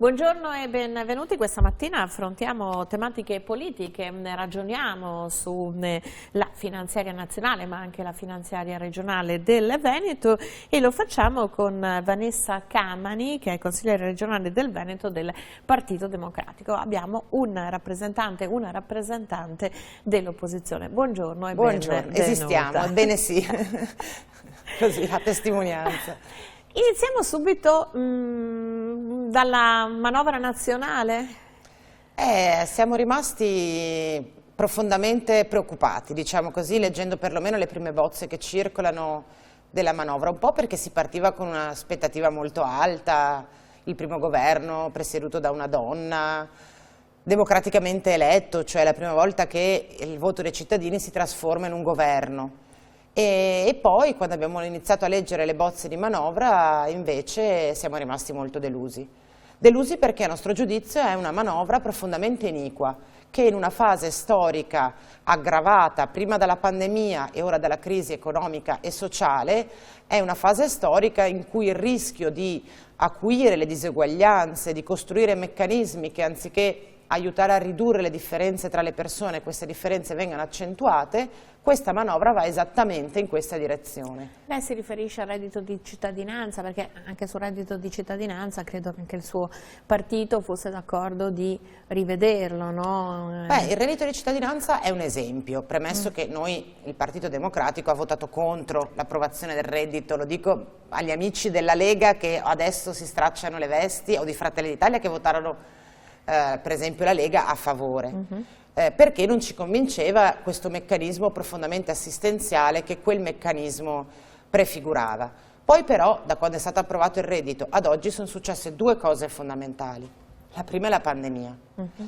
Buongiorno e benvenuti. Questa mattina affrontiamo tematiche politiche, ragioniamo sulla finanziaria nazionale ma anche la finanziaria regionale del Veneto e lo facciamo con Vanessa Camani, che è consigliere regionale del Veneto del Partito Democratico. Abbiamo un rappresentante, una rappresentante dell'opposizione. Buongiorno e benvenuta. Esistiamo, ebbene sì, così a testimonianza. Iniziamo subito dalla manovra nazionale. Siamo rimasti profondamente preoccupati, diciamo così, leggendo perlomeno le prime bozze che circolano della manovra, un po' perché si partiva con un'aspettativa molto alta, il primo governo presieduto da una donna, democraticamente eletto, cioè la prima volta che il voto dei cittadini si trasforma in un governo. E poi, quando abbiamo iniziato a leggere le bozze di manovra, invece siamo rimasti molto delusi. Delusi perché a nostro giudizio è una manovra profondamente iniqua, che in una fase storica aggravata prima dalla pandemia e ora dalla crisi economica e sociale, è una fase storica in cui il rischio di acuire le diseguaglianze, di costruire meccanismi che anziché aiutare a ridurre le differenze tra le persone, queste differenze vengano accentuate, questa manovra va esattamente in questa direzione. Lei si riferisce al reddito di cittadinanza, perché anche sul reddito di cittadinanza credo che anche il suo partito fosse d'accordo di rivederlo, no? Il reddito di cittadinanza è un esempio, premesso che noi, il Partito Democratico, ha votato contro l'approvazione del reddito, lo dico agli amici della Lega che adesso si stracciano le vesti, o di Fratelli d'Italia che votarono per esempio la Lega a favore, perché non ci convinceva questo meccanismo profondamente assistenziale che quel meccanismo prefigurava. Poi però, da quando è stato approvato il reddito ad oggi, sono successe due cose fondamentali. La prima è la pandemia,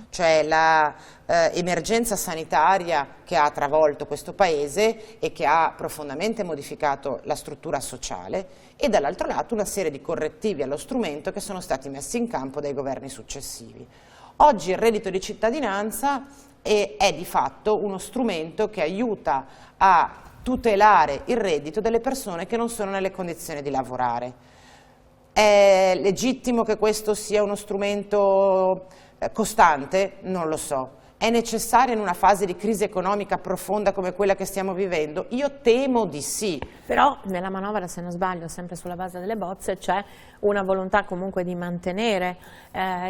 cioè l'emergenza sanitaria che ha travolto questo Paese e che ha profondamente modificato la struttura sociale, e dall'altro lato una serie di correttivi allo strumento che sono stati messi in campo dai governi successivi. Oggi il reddito di cittadinanza è di fatto uno strumento che aiuta a tutelare il reddito delle persone che non sono nelle condizioni di lavorare. È legittimo che questo sia uno strumento costante? Non lo so. È necessario in una fase di crisi economica profonda come quella che stiamo vivendo? Io temo di sì. Però nella manovra, se non sbaglio, sempre sulla base delle bozze, c'è una volontà comunque di mantenere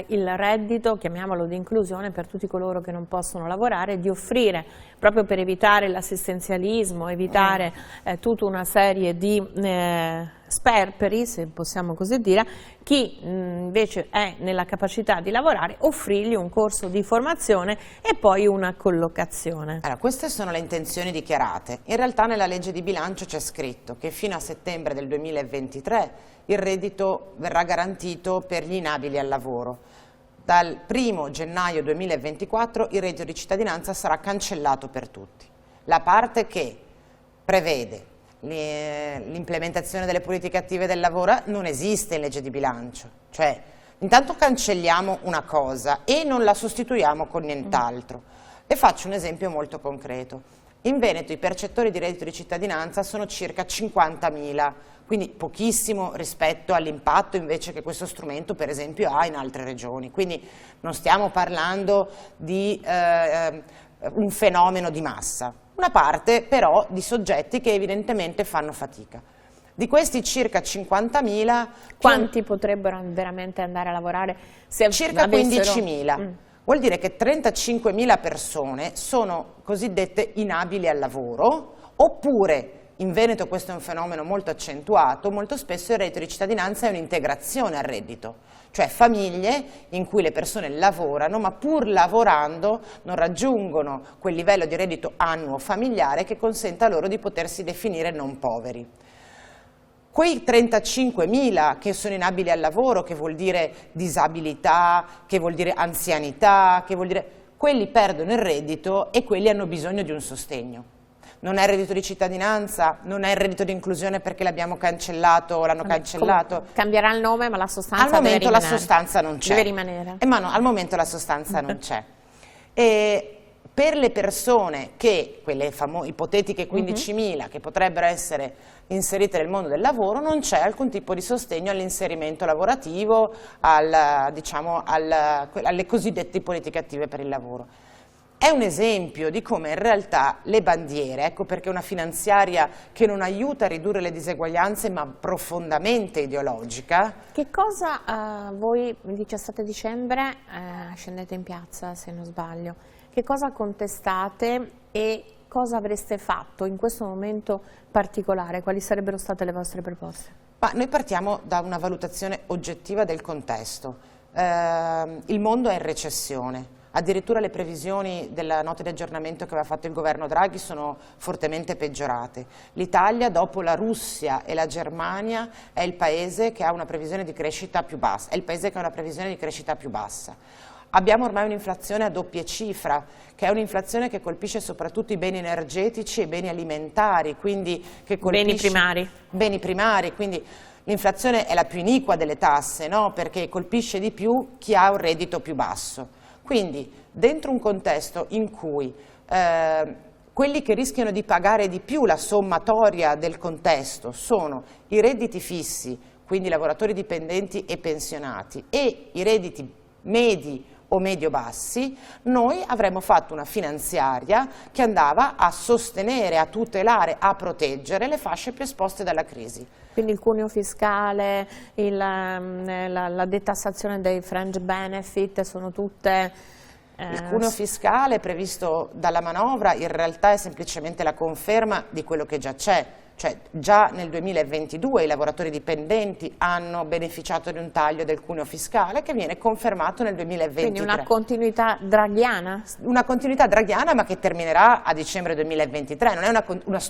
il reddito, chiamiamolo di inclusione, per tutti coloro che non possono lavorare, di offrire, proprio per evitare l'assistenzialismo, evitare tutta una serie di sperperi, se possiamo così dire, chi invece è nella capacità di lavorare, offrirgli un corso di formazione e poi una collocazione. Allora, queste sono le intenzioni dichiarate. In realtà nella legge di bilancio c'è scritto che fino a settembre del 2023 il reddito verrà garantito per gli inabili al lavoro. Dal 1° gennaio 2024 il reddito di cittadinanza sarà cancellato per tutti. La parte che prevede l'implementazione delle politiche attive del lavoro non esiste in legge di bilancio, cioè intanto cancelliamo una cosa e non la sostituiamo con nient'altro. Le faccio un esempio molto concreto. In Veneto i percettori di reddito di cittadinanza sono circa 50.000, quindi pochissimo rispetto all'impatto invece che questo strumento per esempio ha in altre regioni, quindi non stiamo parlando di un fenomeno di massa. Una parte però di soggetti che evidentemente fanno fatica. Di questi circa 50.000... Quanti potrebbero veramente andare a lavorare se circa 15.000. Vuol dire che 35.000 persone sono cosiddette inabili al lavoro, oppure, in Veneto questo è un fenomeno molto accentuato, molto spesso il reddito di cittadinanza è un'integrazione al reddito, cioè famiglie in cui le persone lavorano ma pur lavorando non raggiungono quel livello di reddito annuo familiare che consenta loro di potersi definire non poveri. Quei 35.000 che sono inabili al lavoro, che vuol dire disabilità, che vuol dire anzianità, che vuol dire... quelli perdono il reddito e quelli hanno bisogno di un sostegno. Non è il reddito di cittadinanza, non è il reddito di inclusione perché l'abbiamo cancellato o l'hanno cancellato. Cambierà il nome ma la sostanza al momento la sostanza non c'è. Deve rimanere. Ma no, al momento la sostanza non c'è. Per le persone che, quelle ipotetiche 15.000 che potrebbero essere inserite nel mondo del lavoro, non c'è alcun tipo di sostegno all'inserimento lavorativo, alle cosiddette politiche attive per il lavoro. È un esempio di come in realtà le bandiere, ecco perché una finanziaria che non aiuta a ridurre le diseguaglianze ma profondamente ideologica. Che cosa voi il 17 dicembre scendete in piazza, se non sbaglio, che cosa contestate e cosa avreste fatto in questo momento particolare? Quali sarebbero state le vostre proposte? Ma noi partiamo da una valutazione oggettiva del contesto. Il mondo è in recessione. Addirittura le previsioni della nota di aggiornamento che aveva fatto il governo Draghi sono fortemente peggiorate. L'Italia, dopo la Russia e la Germania, è il paese che ha una previsione di crescita più bassa. Abbiamo ormai un'inflazione a doppia cifra, che è un'inflazione che colpisce soprattutto i beni energetici e i beni alimentari, quindi che colpisce beni primari, quindi l'inflazione è la più iniqua delle tasse, no? Perché colpisce di più chi ha un reddito più basso. Quindi dentro un contesto in cui quelli che rischiano di pagare di più la sommatoria del contesto sono i redditi fissi, quindi lavoratori dipendenti e pensionati, e i redditi medi o medio-bassi, noi avremmo fatto una finanziaria che andava a sostenere, a tutelare, a proteggere le fasce più esposte dalla crisi. Quindi il cuneo fiscale, la detassazione dei fringe benefit sono tutte... Il cuneo fiscale previsto dalla manovra in realtà è semplicemente la conferma di quello che già c'è. Cioè già nel 2022 i lavoratori dipendenti hanno beneficiato di un taglio del cuneo fiscale che viene confermato nel 2023. Quindi una continuità draghiana? Una continuità draghiana ma che terminerà a dicembre 2023, non è una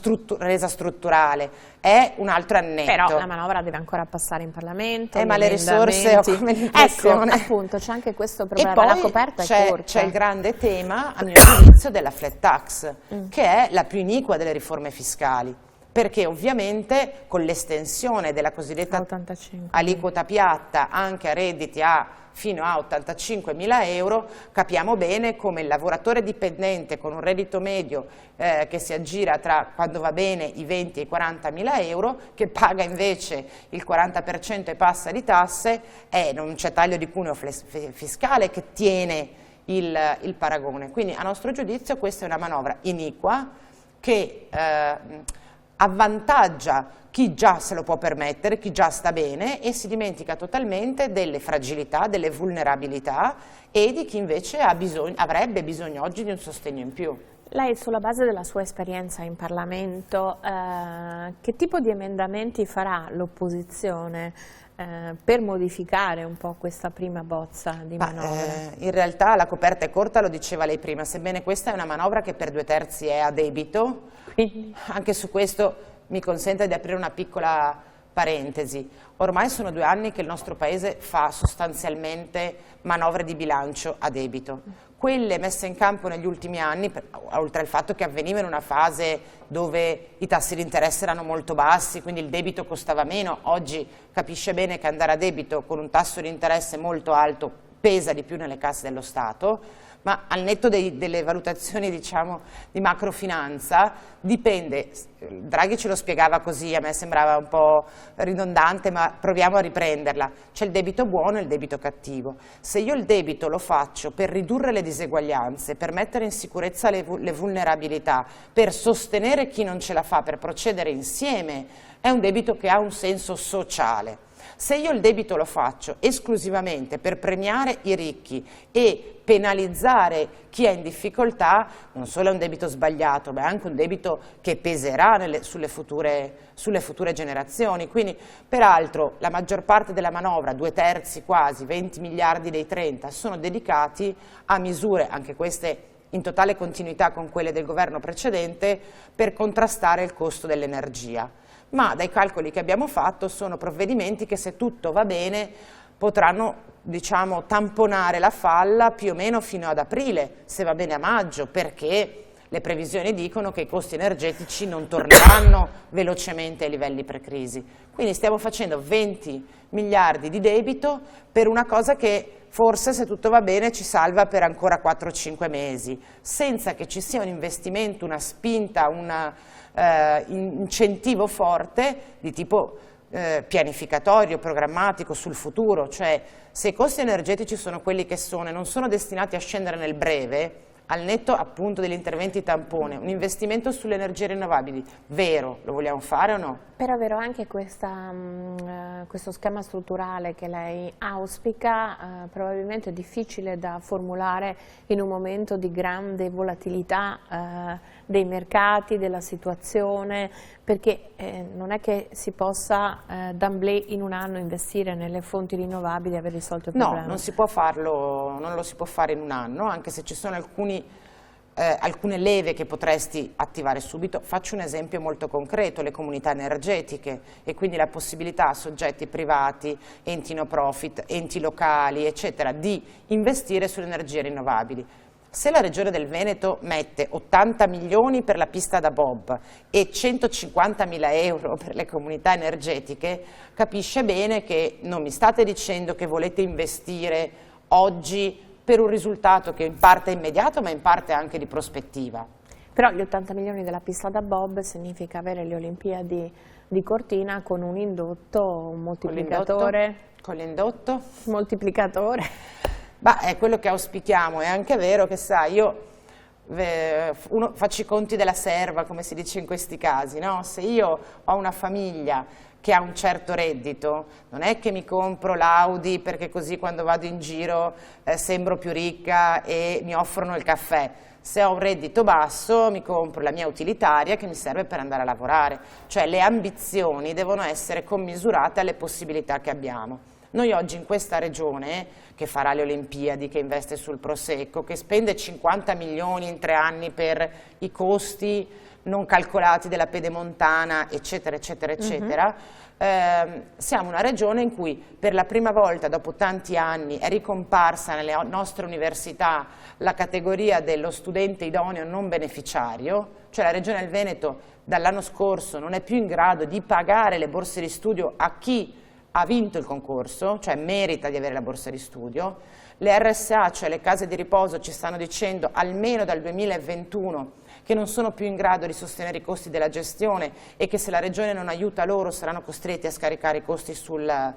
resa strutturale, è un altro annetto. Però la manovra deve ancora passare in Parlamento. Ma le risorse ho come l'impressione. Ecco, appunto, c'è anche questo problema, e poi la coperta è corta. C'è il grande tema, a mio giudizio, della flat tax, che è la più iniqua delle riforme fiscali. Perché ovviamente con l'estensione della cosiddetta aliquota piatta anche a redditi fino a 85.000 euro, capiamo bene come il lavoratore dipendente con un reddito medio che si aggira tra, quando va bene, i 20 e i 40.000 euro, che paga invece il 40% e passa di tasse, non c'è taglio di cuneo fiscale che tiene il paragone. Quindi a nostro giudizio questa è una manovra iniqua che avvantaggia chi già se lo può permettere, chi già sta bene, e si dimentica totalmente delle fragilità, delle vulnerabilità e di chi invece avrebbe bisogno oggi di un sostegno in più. Lei, sulla base della sua esperienza in Parlamento, che tipo di emendamenti farà l'opposizione per modificare un po' questa prima bozza di manovra? In realtà la coperta è corta, lo diceva lei prima, sebbene questa è una manovra che per 2/3 è a debito. Anche su questo mi consente di aprire una piccola parentesi. Ormai sono 2 anni che il nostro Paese fa sostanzialmente manovre di bilancio a debito. Quelle messe in campo negli ultimi anni, oltre al fatto che avveniva in una fase dove i tassi di interesse erano molto bassi, quindi il debito costava meno, oggi capisce bene che andare a debito con un tasso di interesse molto alto pesa di più nelle casse dello Stato, ma al netto delle valutazioni, diciamo, di macrofinanza dipende. Draghi ce lo spiegava così, a me sembrava un po' ridondante, ma proviamo a riprenderla. C'è il debito buono e il debito cattivo. Se io il debito lo faccio per ridurre le diseguaglianze, per mettere in sicurezza le vulnerabilità, per sostenere chi non ce la fa, per procedere insieme, è un debito che ha un senso sociale. Se io il debito lo faccio esclusivamente per premiare i ricchi e penalizzare chi è in difficoltà, non solo è un debito sbagliato, ma è anche un debito che peserà sulle future generazioni. Quindi, peraltro, la maggior parte della manovra, 2/3 quasi, 20 miliardi dei 30, sono dedicati a misure, anche queste in totale continuità con quelle del governo precedente, per contrastare il costo dell'energia. Ma dai calcoli che abbiamo fatto sono provvedimenti che, se tutto va bene, potranno, diciamo, tamponare la falla più o meno fino ad aprile, se va bene a maggio, perché le previsioni dicono che i costi energetici non torneranno velocemente ai livelli pre-crisi. Quindi stiamo facendo 20 miliardi di debito per una cosa che forse, se tutto va bene, ci salva per ancora 4-5 mesi, senza che ci sia un investimento, una spinta, un incentivo forte di tipo pianificatorio, programmatico sul futuro. Cioè, se i costi energetici sono quelli che sono e non sono destinati a scendere nel breve, al netto appunto degli interventi tampone, un investimento sulle energie rinnovabili vero, lo vogliamo fare o no? Per avere anche questo schema strutturale che lei auspica, probabilmente è difficile da formulare in un momento di grande volatilità dei mercati, della situazione, perché non è che si possa d'emblée in un anno investire nelle fonti rinnovabili e aver risolto il problema. No, non si può farlo, non lo si può fare in un anno, anche se ci sono alcune leve che potresti attivare subito. Faccio un esempio molto concreto: le comunità energetiche, e quindi la possibilità a soggetti privati, enti no profit, enti locali, eccetera, di investire sulle energie rinnovabili. Se la Regione del Veneto mette 80 milioni per la pista da bob e 150.000 euro per le comunità energetiche, capisce bene che non mi state dicendo che volete investire oggi per un risultato che in parte è immediato ma in parte anche di prospettiva. Però gli 80 milioni della pista da bob significa avere le Olimpiadi di Cortina con un indotto, un moltiplicatore. Con l'indotto? Moltiplicatore. Beh, è quello che auspichiamo. È anche vero che, sai, io faccio i conti della serva, come si dice in questi casi, no? Se io ho una famiglia che ha un certo reddito, non è che mi compro l'Audi perché così quando vado in giro sembro più ricca e mi offrono il caffè. Se ho un reddito basso mi compro la mia utilitaria che mi serve per andare a lavorare. Cioè le ambizioni devono essere commisurate alle possibilità che abbiamo. Noi oggi in questa regione, che farà le Olimpiadi, che investe sul Prosecco, che spende 50 milioni in 3 anni per i costi non calcolati della pedemontana, eccetera, eccetera, eccetera, siamo una regione in cui per la prima volta dopo tanti anni è ricomparsa nelle nostre università la categoria dello studente idoneo non beneficiario, cioè la Regione del Veneto dall'anno scorso non è più in grado di pagare le borse di studio a chi ha vinto il concorso, cioè merita di avere la borsa di studio. Le RSA, cioè le case di riposo, ci stanno dicendo almeno dal 2021 che non sono più in grado di sostenere i costi della gestione e che se la Regione non aiuta loro saranno costretti a scaricare i costi sulle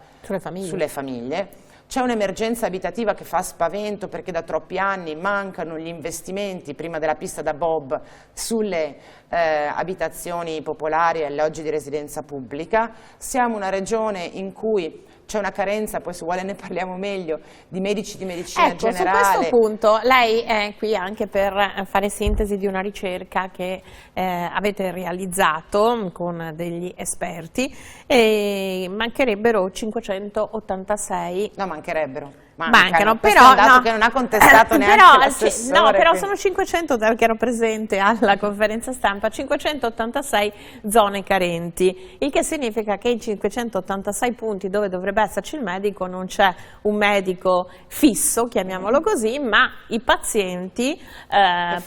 famiglie. C'è un'emergenza abitativa che fa spavento perché da troppi anni mancano gli investimenti, prima della pista da bob, sulle abitazioni popolari e alloggi di residenza pubblica. Siamo una regione in cui c'è una carenza, poi se vuole ne parliamo meglio, di medici di medicina generale. Su questo punto lei è qui anche per fare sintesi di una ricerca che avete realizzato con degli esperti e mancherebbero 586. No, mancherebbero. Mancano, questo però è un dato no, che non ha contestato neanche l'assessore. No, però quindi sono 500, che ero presente alla conferenza stampa, 586 zone carenti, il che significa che in 586 punti dove dovrebbe esserci il medico non c'è un medico fisso, chiamiamolo così, ma i pazienti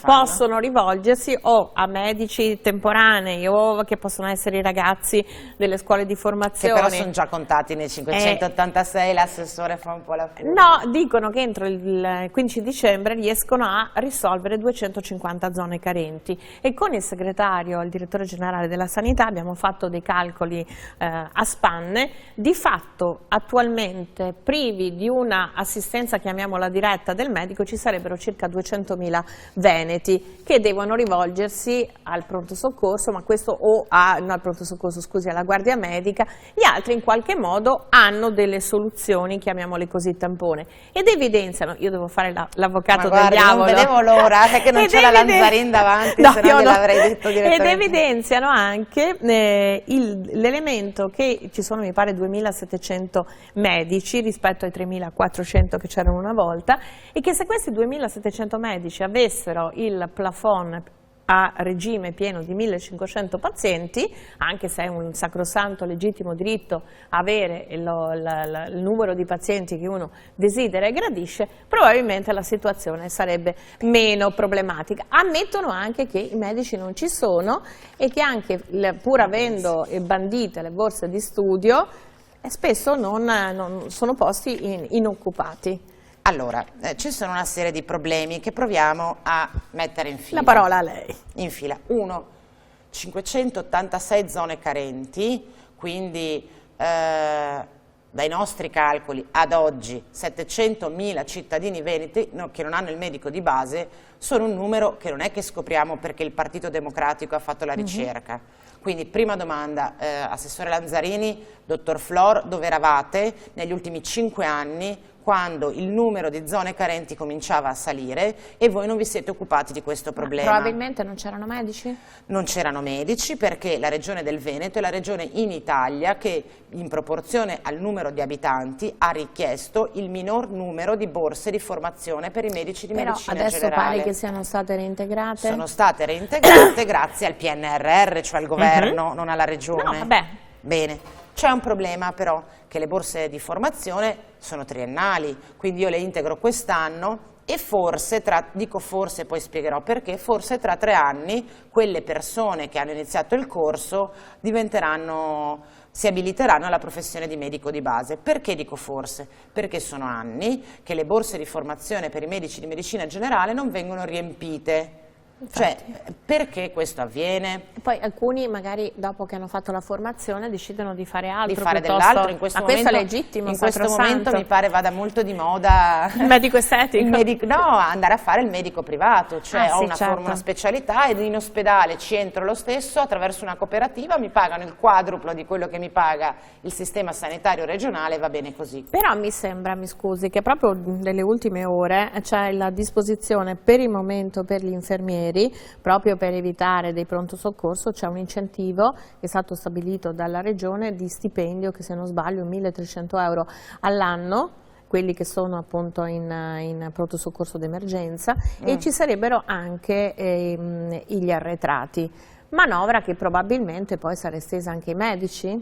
possono rivolgersi o a medici temporanei o che possono essere i ragazzi delle scuole di formazione. Che però sono già contati nei 586, l'assessore fa un po' la fuga. No, dicono che entro il 15 dicembre riescono a risolvere 250 zone carenti e con il segretario, il direttore generale della sanità abbiamo fatto dei calcoli a spanne. Di fatto attualmente privi di una assistenza, chiamiamola diretta, del medico ci sarebbero circa 200.000 veneti che devono rivolgersi al pronto soccorso, ma questo no, al pronto soccorso, scusi, alla guardia medica. Gli altri in qualche modo hanno delle soluzioni, chiamiamole così, tampone, ed evidenziano, io devo fare l'avvocato del diavolo, non vedevo l'ora che non c'è la Lanzarin davanti, no, se no gliel'avrei detto direttamente. Ed evidenziano anche l'elemento che ci sono, mi pare, 2.700 medici rispetto ai 3.400 che c'erano una volta, e che se questi 2.700 medici avessero il plafond a regime pieno di 1.500 pazienti, anche se è un sacrosanto legittimo diritto avere il numero di pazienti che uno desidera e gradisce, probabilmente la situazione sarebbe meno problematica. Ammettono anche che i medici non ci sono e che anche pur avendo bandite le borse di studio spesso non sono posti inoccupati. Allora, ci sono una serie di problemi che proviamo a mettere in fila. La parola a lei. In fila. 1. 586 zone carenti, quindi dai nostri calcoli ad oggi 700.000 cittadini veneti che non hanno il medico di base, sono un numero che non è che scopriamo perché il Partito Democratico ha fatto la ricerca. Quindi prima domanda, Assessore Lanzarini, Dottor Flor, dove eravate negli ultimi 5 anni quando il numero di zone carenti cominciava a salire e voi non vi siete occupati di questo problema? Probabilmente non c'erano medici? Non c'erano medici perché la regione del Veneto è la regione in Italia che in proporzione al numero di abitanti ha richiesto il minor numero di borse di formazione per i medici di medicina generale. Però adesso pare che siano state reintegrate? Sono state reintegrate grazie al PNRR, cioè al governo, non alla regione. No, vabbè. Bene. C'è un problema però, che le borse di formazione sono triennali, quindi io le integro quest'anno e forse, dico forse poi spiegherò perché, forse tra 3 anni quelle persone che hanno iniziato il corso si abiliteranno alla professione di medico di base. Perché dico forse? Perché sono anni che le borse di formazione per i medici di medicina generale non vengono riempite. Cioè, perché questo avviene? Poi alcuni magari dopo che hanno fatto la formazione decidono di fare altro. Di fare dell'altro, in questo momento, questo è legittimo, in questo momento mi pare vada molto di moda il medico estetico. No, andare a fare il medico privato, cioè ho sì, una specialità ed in ospedale ci entro lo stesso attraverso una cooperativa, mi pagano il quadruplo di quello che mi paga il sistema sanitario regionale, va bene così. Però mi sembra, mi scusi, che proprio nelle ultime ore c'è la disposizione per il momento per gli infermieri, proprio per evitare dei pronto soccorso, c'è un incentivo che è stato stabilito dalla regione di stipendio che, se non sbaglio, 1.300 euro all'anno, quelli che sono appunto in pronto soccorso d'emergenza, e ci sarebbero anche gli arretrati, manovra che probabilmente poi sarà estesa anche ai medici?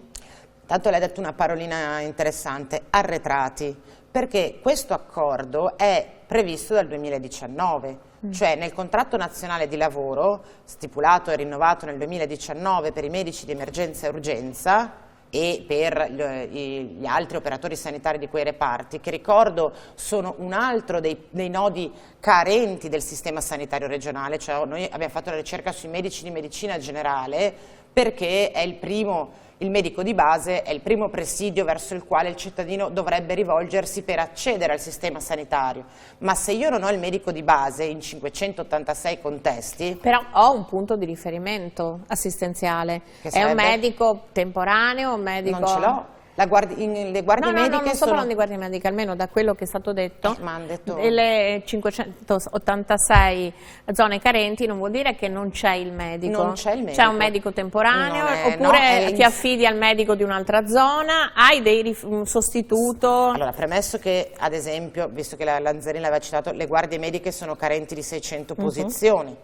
Tanto lei ha detto una parolina interessante, arretrati, perché questo accordo è previsto dal 2019, cioè nel contratto nazionale di lavoro stipulato e rinnovato nel 2019 per i medici di emergenza e urgenza e per gli altri operatori sanitari di quei reparti, che ricordo sono un altro dei nodi carenti del sistema sanitario regionale, cioè noi abbiamo fatto la ricerca sui medici di medicina generale perché è il medico di base è il primo presidio verso il quale il cittadino dovrebbe rivolgersi per accedere al sistema sanitario, ma se io non ho il medico di base in 586 contesti... Però ho un punto di riferimento assistenziale, è un medico temporaneo, un medico... Non ce l'ho. Le guardie mediche non sto parlando di guardie mediche, almeno da quello che è stato detto, le 586 zone carenti non vuol dire che non c'è il medico. Non c'è il medico. C'è un medico temporaneo, oppure ti affidi al medico di un'altra zona, hai un sostituto? Allora, premesso che, ad esempio, visto che la Lanzarini l'aveva citato, le guardie mediche sono carenti di 600 posizioni,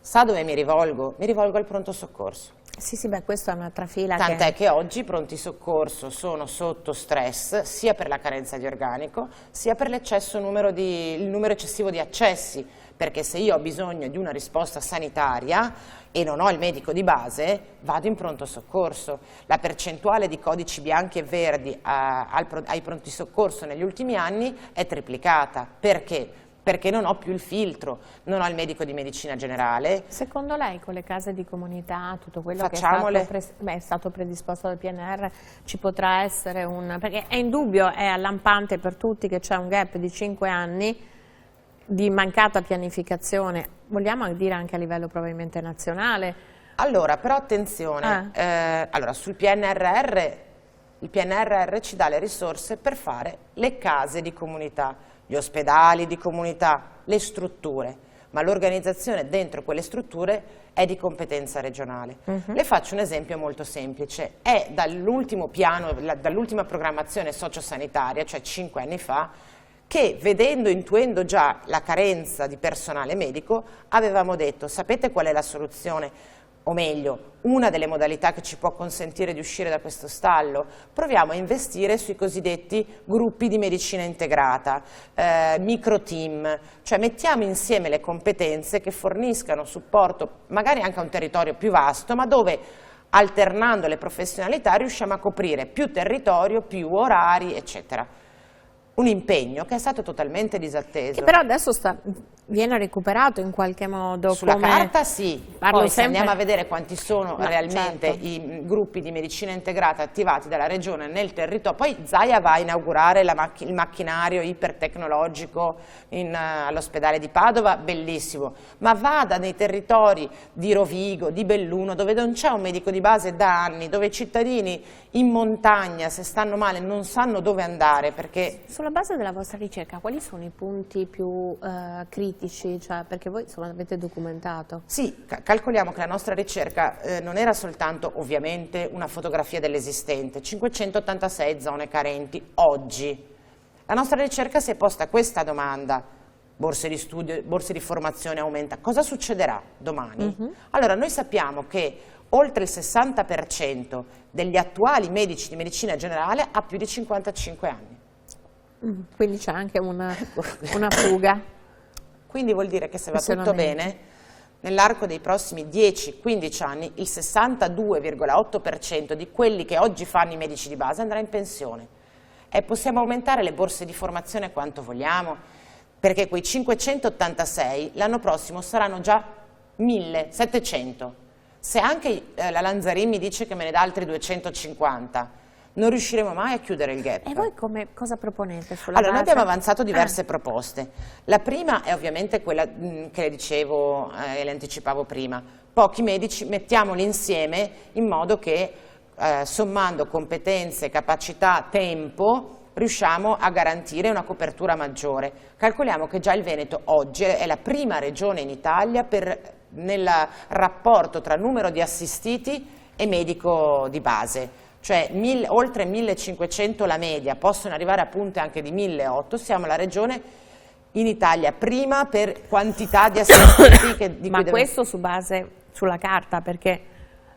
sa dove mi rivolgo? Mi rivolgo al pronto soccorso. Sì, beh, questa è un'altra fila. Tant'è che oggi i pronti soccorso sono sotto stress sia per la carenza di organico sia per il numero eccessivo di accessi, perché se io ho bisogno di una risposta sanitaria e non ho il medico di base, vado in pronto soccorso. La percentuale di codici bianchi e verdi ai pronti soccorso negli ultimi anni è triplicata. Perché? Perché non ho più il filtro, non ho il medico di medicina generale. Secondo lei con le case di comunità, tutto quello che è stato predisposto dal PNR, ci potrà essere perché è indubbio, è allampante per tutti che c'è un gap di 5 anni di mancata pianificazione, vogliamo dire anche a livello probabilmente nazionale? Allora, però attenzione, allora, sul PNRR, il PNRR ci dà le risorse per fare le case di comunità, gli ospedali di comunità, le strutture, ma l'organizzazione dentro quelle strutture è di competenza regionale. Le faccio un esempio molto semplice, è dall'ultimo piano, dall'ultima programmazione sociosanitaria, cioè 5 anni fa, che vedendo, intuendo già la carenza di personale medico, avevamo detto, sapete qual è la soluzione? O meglio, una delle modalità che ci può consentire di uscire da questo stallo, proviamo a investire sui cosiddetti gruppi di medicina integrata, micro team, cioè mettiamo insieme le competenze che forniscano supporto magari anche a un territorio più vasto, ma dove alternando le professionalità riusciamo a coprire più territorio, più orari, eccetera. un impegno che è stato totalmente disatteso. Che però adesso viene recuperato in qualche modo. Sulla come carta sì, parlo poi se sempre... andiamo a vedere quanti sono realmente certo. i gruppi di medicina integrata attivati dalla regione nel territorio, poi Zaia va a inaugurare il macchinario ipertecnologico all'ospedale di Padova, bellissimo, ma vada nei territori di Rovigo, di Belluno, dove non c'è un medico di base da anni, dove i cittadini in montagna, se stanno male, non sanno dove andare perché... Sulla base della vostra ricerca, quali sono i punti più critici? Cioè, perché voi insomma avete documentato. Sì, calcoliamo che la nostra ricerca non era soltanto ovviamente una fotografia dell'esistente, 586 zone carenti oggi. La nostra ricerca si è posta questa domanda: borse di studio, borse di formazione aumenta, cosa succederà domani? Allora noi sappiamo che oltre il 60% degli attuali medici di medicina generale ha più di 55 anni. Quindi c'è anche una fuga. Quindi vuol dire che se va tutto bene, nell'arco dei prossimi 10-15 anni il 62,8% di quelli che oggi fanno i medici di base andrà in pensione. E possiamo aumentare le borse di formazione quanto vogliamo, perché quei 586 l'anno prossimo saranno già 1700. Se anche la Lanzarin mi dice che me ne dà altri 250, non riusciremo mai a chiudere il gap. E voi cosa proponete sulla Allora, base? noi abbiamo avanzato diverse proposte. La prima è ovviamente quella che le dicevo e le anticipavo prima. Pochi medici, mettiamoli insieme in modo che sommando competenze, capacità, tempo, riusciamo a garantire una copertura maggiore. Calcoliamo che già il Veneto oggi è la prima regione in Italia nel rapporto tra numero di assistiti e medico di base. Cioè oltre 1500 la media, possono arrivare a punte anche di 1800, siamo la regione in Italia prima per quantità di assistenti. Ma questo sulla carta, perché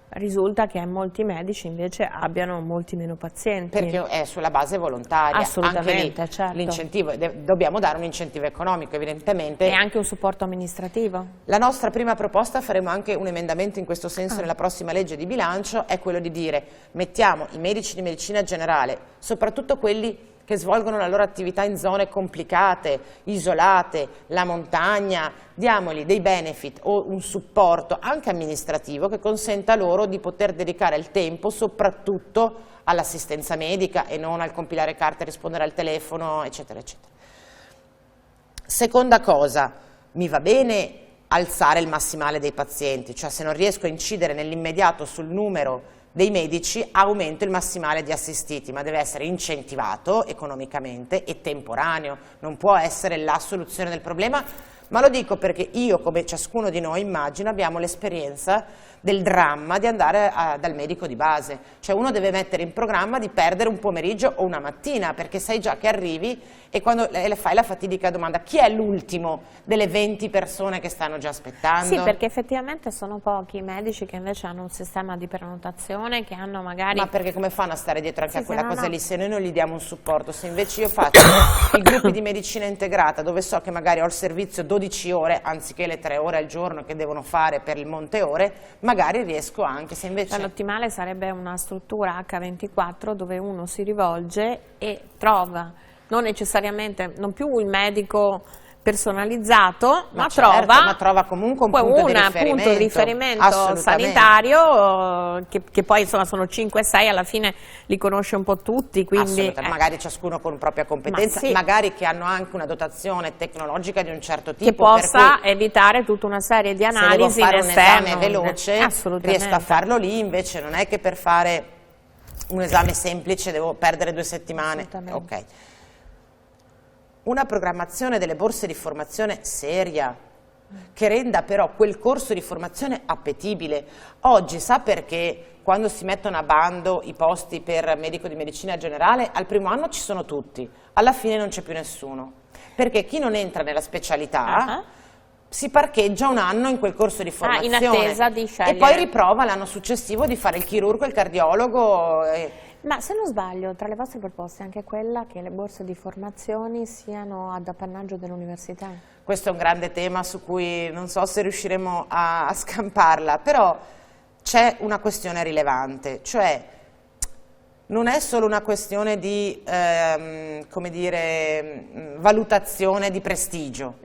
risulta che molti medici invece abbiano molti meno pazienti. Perché è sulla base volontaria. Assolutamente, anche certo. L'incentivo, dobbiamo dare un incentivo economico evidentemente. E anche un supporto amministrativo. La nostra prima proposta, faremo anche un emendamento in questo senso nella prossima legge di bilancio, è quello di dire: mettiamo i medici di medicina generale, soprattutto quelli che svolgono la loro attività in zone complicate, isolate, la montagna, diamogli dei benefit o un supporto anche amministrativo che consenta loro di poter dedicare il tempo soprattutto all'assistenza medica e non al compilare carte, rispondere al telefono, eccetera, eccetera. Seconda cosa, mi va bene alzare il massimale dei pazienti, cioè se non riesco a incidere nell'immediato sul numero dei medici, aumento il massimale di assistiti, ma deve essere incentivato economicamente e temporaneo, non può essere la soluzione del problema, ma lo dico perché io, come ciascuno di noi, immagino, abbiamo l'esperienza del dramma di andare dal medico di base, cioè uno deve mettere in programma di perdere un pomeriggio o una mattina, perché sai già che arrivi e quando le fai la fatidica domanda: chi è l'ultimo delle 20 persone che stanno già aspettando? Sì, perché effettivamente sono pochi i medici che invece hanno un sistema di prenotazione, che hanno magari... Ma perché come fanno a stare dietro anche sì, a quella no, cosa no. lì, se noi non gli diamo un supporto? Se invece io faccio i gruppi di medicina integrata, dove so che magari ho il servizio 12 ore, anziché le 3 ore al giorno che devono fare per il monte ore, magari riesco anche, se invece... L'ottimale sarebbe una struttura H24 dove uno si rivolge e trova, non necessariamente, non più il medico personalizzato, ma trova comunque un punto di riferimento sanitario che poi insomma sono 5-6, alla fine li conosce un po' tutti, quindi magari ciascuno con propria competenza, sì, magari che hanno anche una dotazione tecnologica di un certo tipo, che possa evitare tutta una serie di analisi se devo fare in un esterno, esame veloce riesco a farlo lì, invece non è che per fare un esame semplice devo perdere 2 settimane. Ok. Una programmazione delle borse di formazione seria, che renda però quel corso di formazione appetibile. Oggi sa perché quando si mettono a bando i posti per medico di medicina generale, al primo anno ci sono tutti, alla fine non c'è più nessuno, perché chi non entra nella specialità si parcheggia un anno in quel corso di formazione in attesa di scegliere. E poi riprova l'anno successivo di fare il chirurgo, il cardiologo. Ma se non sbaglio, tra le vostre proposte è anche quella che le borse di formazioni siano ad appannaggio dell'università. Questo è un grande tema su cui non so se riusciremo a scamparla, però c'è una questione rilevante, cioè non è solo una questione di, come dire, valutazione di prestigio,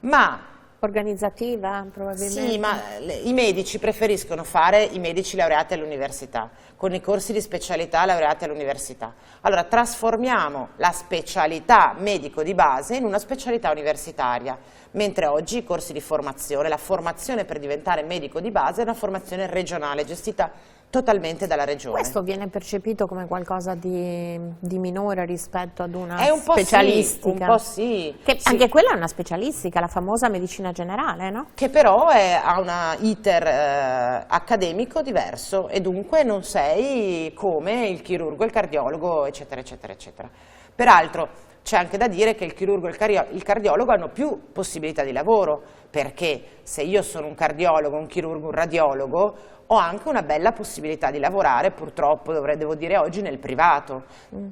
ma organizzativa probabilmente. sì, ma i medici preferiscono fare i medici laureati all'università, con i corsi di specialità laureati all'università. Allora trasformiamo la specialità medico di base in una specialità universitaria, mentre oggi i corsi di formazione, la formazione per diventare medico di base è una formazione regionale, gestita totalmente dalla regione. Questo viene percepito come qualcosa di minore rispetto ad una è un po' specialistica. Sì, un po' sì. Anche quella è una specialistica, la famosa medicina generale, no? Che però ha un iter accademico diverso e dunque non sei come il chirurgo, il cardiologo, eccetera, eccetera, eccetera. Peraltro c'è anche da dire che il chirurgo e il cardiologo hanno più possibilità di lavoro, perché se io sono un cardiologo, un chirurgo, un radiologo, ho anche una bella possibilità di lavorare, purtroppo devo dire oggi, nel privato,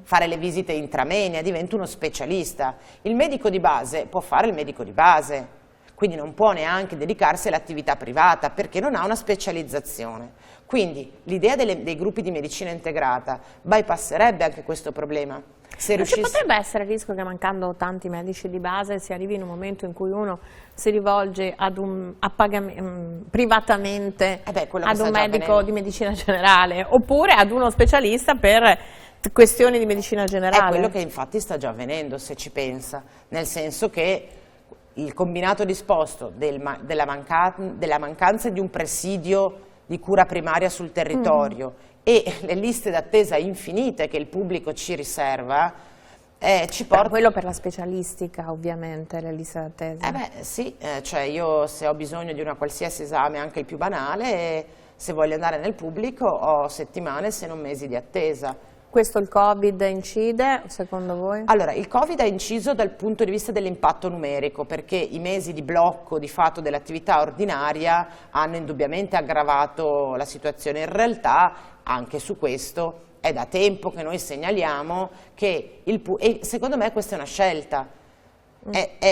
fare le visite intramenia, divento uno specialista. Il medico di base può fare il medico di base, quindi non può neanche dedicarsi all'attività privata perché non ha una specializzazione. Quindi l'idea dei gruppi di medicina integrata bypasserebbe anche questo problema. Non ci potrebbe essere il rischio che, mancando tanti medici di base, si arrivi in un momento in cui uno si rivolge privatamente ad un medico di medicina generale oppure ad uno specialista per questioni di medicina generale? È quello che infatti sta già avvenendo, se ci pensa, nel senso che il combinato disposto della mancanza di un presidio di cura primaria sul territorio e le liste d'attesa infinite che il pubblico ci riserva, ci porta... Quello per la specialistica, ovviamente, le liste d'attesa. Sì, cioè io se ho bisogno di una qualsiasi esame, anche il più banale, se voglio andare nel pubblico ho settimane se non mesi di attesa. Questo il Covid incide, secondo voi? Allora, il Covid ha inciso dal punto di vista dell'impatto numerico, perché i mesi di blocco di fatto dell'attività ordinaria hanno indubbiamente aggravato la situazione. In realtà, anche su questo, è da tempo che noi segnaliamo che, e secondo me questa è una scelta,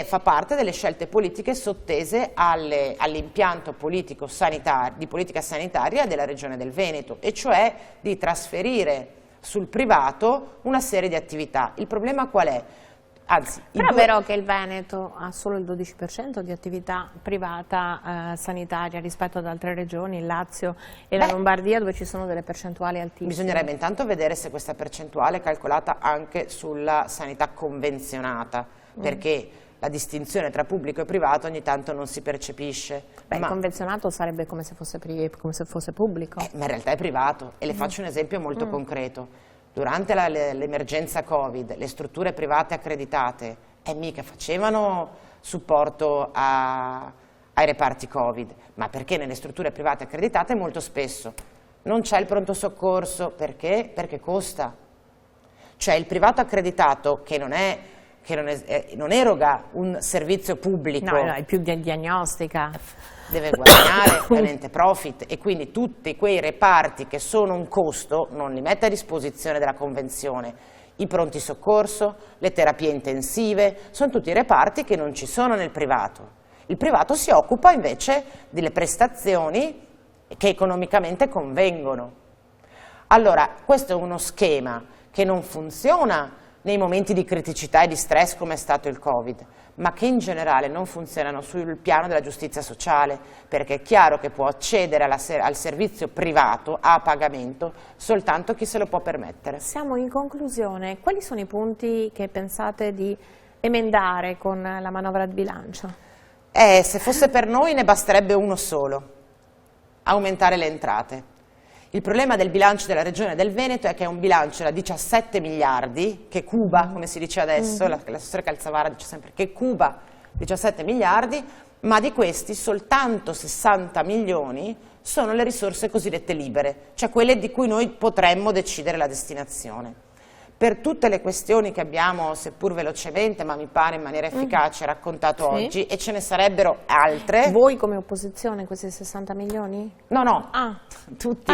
fa parte delle scelte politiche sottese all'impianto di politica sanitaria della Regione del Veneto, e cioè di trasferire sul privato una serie di attività. Il problema qual è? Anzi, però è vero che il Veneto ha solo il 12% di attività privata sanitaria rispetto ad altre regioni, il Lazio e la Lombardia, dove ci sono delle percentuali altissime. Bisognerebbe intanto vedere se questa percentuale è calcolata anche sulla sanità convenzionata, perché la distinzione tra pubblico e privato ogni tanto non si percepisce. Il convenzionato sarebbe come se fosse pubblico. Ma in realtà è privato, e le faccio un esempio molto concreto. Durante l'emergenza Covid, le strutture private accreditate mica facevano supporto ai reparti Covid, ma perché nelle strutture private accreditate molto spesso non c'è il pronto soccorso, perché? Perché costa. Cioè il privato accreditato che non eroga un servizio pubblico, no, è più diagnostica, deve guadagnare, è un ente profit, e quindi tutti quei reparti che sono un costo non li mette a disposizione della convenzione. I pronti soccorso, le terapie intensive, sono tutti reparti che non ci sono nel privato. Il privato si occupa invece delle prestazioni che economicamente convengono. Allora, questo è uno schema che non funziona nei momenti di criticità e di stress come è stato il Covid, ma che in generale non funzionano sul piano della giustizia sociale, perché è chiaro che può accedere al servizio privato a pagamento soltanto chi se lo può permettere. Siamo in conclusione. Quali sono i punti che pensate di emendare con la manovra di bilancio? Se fosse per noi ne basterebbe uno solo: aumentare le entrate. Il problema del bilancio della Regione del Veneto è che è un bilancio da 17 miliardi, che cuba, come si dice adesso, l'assessore Calzavara dice sempre che cuba 17 miliardi, ma di questi soltanto 60 milioni sono le risorse cosiddette libere, cioè quelle di cui noi potremmo decidere la destinazione. Per tutte le questioni che abbiamo, seppur velocemente, ma mi pare in maniera efficace, raccontato oggi, e ce ne sarebbero altre. Voi come opposizione questi 60 milioni? No, tutti.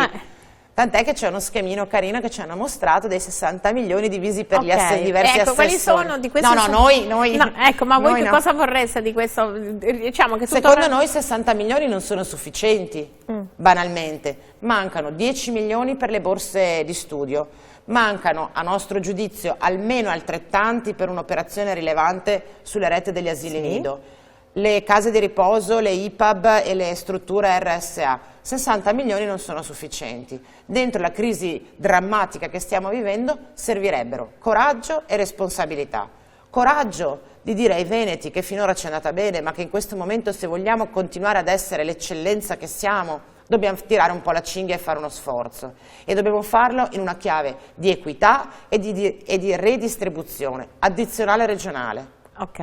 Tant'è che c'è uno schemino carino che ci hanno mostrato dei 60 milioni divisi per gli diversi assessori. Quali sono di questi? Noi. No, ecco, ma voi che cosa vorreste di questo? Diciamo che secondo noi 60 milioni non sono sufficienti, banalmente. Mancano 10 milioni per le borse di studio, Mancano, a nostro giudizio, almeno altrettanti per un'operazione rilevante sulle rette degli asili nido. Le case di riposo, le IPAB e le strutture RSA. 60 milioni non sono sufficienti. Dentro la crisi drammatica che stiamo vivendo servirebbero coraggio e responsabilità. Coraggio di dire ai veneti che finora ci è andata bene, ma che in questo momento, se vogliamo continuare ad essere l'eccellenza che siamo, dobbiamo tirare un po' la cinghia e fare uno sforzo, e dobbiamo farlo in una chiave di equità e di redistribuzione addizionale regionale. Ok.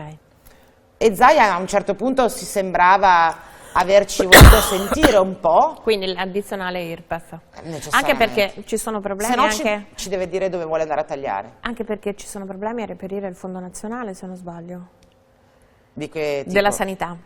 E Zaia a un certo punto si sembrava averci voluto sentire un po'. Quindi l'addizionale IRPEF. Anche perché ci sono problemi. Se no anche... ci deve dire dove vuole andare a tagliare. Anche perché ci sono problemi a reperire il fondo nazionale, se non sbaglio. Di che tipo? Della sanità.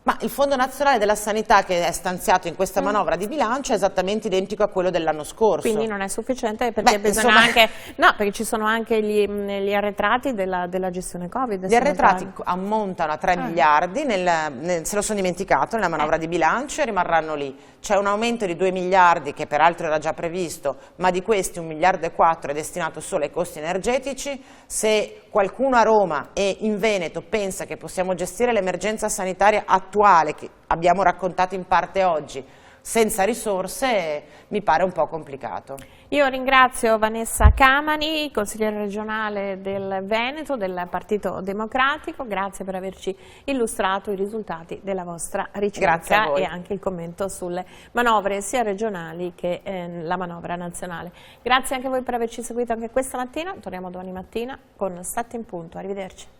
Ma il Fondo Nazionale della Sanità che è stanziato in questa manovra di bilancio è esattamente identico a quello dell'anno scorso. Quindi non è sufficiente perché bisogna insomma... anche... No, perché ci sono anche gli arretrati della gestione Covid. Gli arretrati ammontano a 3 miliardi, se lo sono dimenticato, nella manovra di bilancio, e rimarranno lì. C'è un aumento di 2 miliardi che peraltro era già previsto, ma di questi 1,4 miliardi è destinato solo ai costi energetici. Se qualcuno a Roma e in Veneto pensa che possiamo gestire l'emergenza sanitaria attuale, che abbiamo raccontato in parte oggi, senza risorse, mi pare un po' complicato. Io ringrazio Vanessa Camani, consigliere regionale del Veneto, del Partito Democratico. Grazie per averci illustrato i risultati della vostra ricerca e anche il commento sulle manovre sia regionali che la manovra nazionale. Grazie anche a voi per averci seguito anche questa mattina. Torniamo domani mattina con 7 in punto. Arrivederci.